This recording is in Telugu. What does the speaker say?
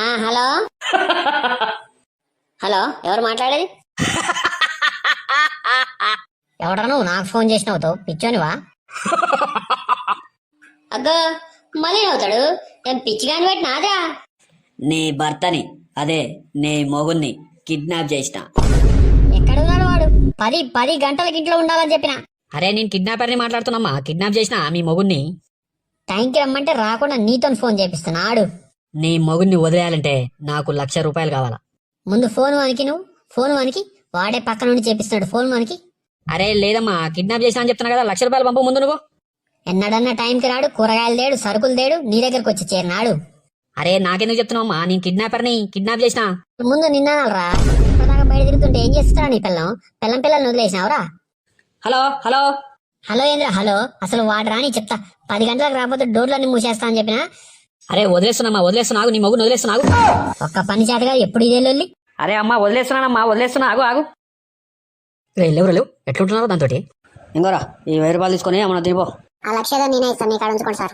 హలో హలో, ఎవరు మాట్లాడేది? ఎవడరా నువ్వు నాకు ఫోన్ చేసినావుతో పిచ్చోనివా? అగ్గో మళ్ళీ నవ్వుతాడు. ఏం పిచ్చిగాని పెట్టినాదా? నీ భర్తని, అదే నీ మొగుణ్ణి కిడ్నాప్ చేసిన. ఎక్కడున్నాడు వాడు? 10 గంటలకి ఇంట్లో ఉండాలని చెప్పిన. అరే నేను కిడ్నాపర్ని మాట్లాడుతున్నామ్మా. కిడ్నాప్ చేసిన మీ మొగుణ్ణి. టైంకి రమ్మంటే రాకుండా నీతో ఫోన్ చేపిస్తున్నాడు. నీ మొగుణ్ణి వదిలేయాలంటే నాకు ₹1,00,000 కావాలా. ముందు ఫోన్ వానికి, నువ్వు ఫోన్ వానికి. వాడే పక్క నుండి చేపిస్తున్నాడు ఫోన్ వానికి. అరే లేదమ్మా, కిడ్నాప్ చేసిన అని చెప్తున్నా కదా, ₹1,00,000 పంపు ముందు నువ్వు. ఎన్నడన్నా టైంకి రాడు, కూరగాయలు తేడు, సరుకులు తేడు, నీ దగ్గరకు వచ్చి చేరినాడు. అరే నాకెందుకు చెప్తున్నావమ్మా? నేను కిడ్నాపర్ని, కిడ్నాప్ చేసిన. ముందు నిన్నారా? ఇప్పటిదాకా బయట తిరుగుతుంటే ఏం చేస్తున్నా నీ పిల్లని వదిలేసినావురా? హలో హలో హలో ఏంద్రా హలో? అసలు వాడు రాని చెప్తా. 10 గంటలకు రాకపోతే డోర్లన్నీ మూసేస్తా అని చెప్పినా. అరే వదిలేస్తున్నావు, నీ మొగుని వదిలేస్తున్నావు. ఒక్క పని చేతగా ఎప్పుడు ఇదే లొల్లి. అరే అమ్మా వదిలేస్తున్నా, ఆగు. లేవు ఎట్లుంటున్నావు దాంతో? ఇంకోరా ఈ ₹1000 తీసుకొని ఏమన్నా తినిపో. ఆ లక్ష్యాలు నేనే ఇస్తాను, నీ కాడ ఉంచుకోండి సార్.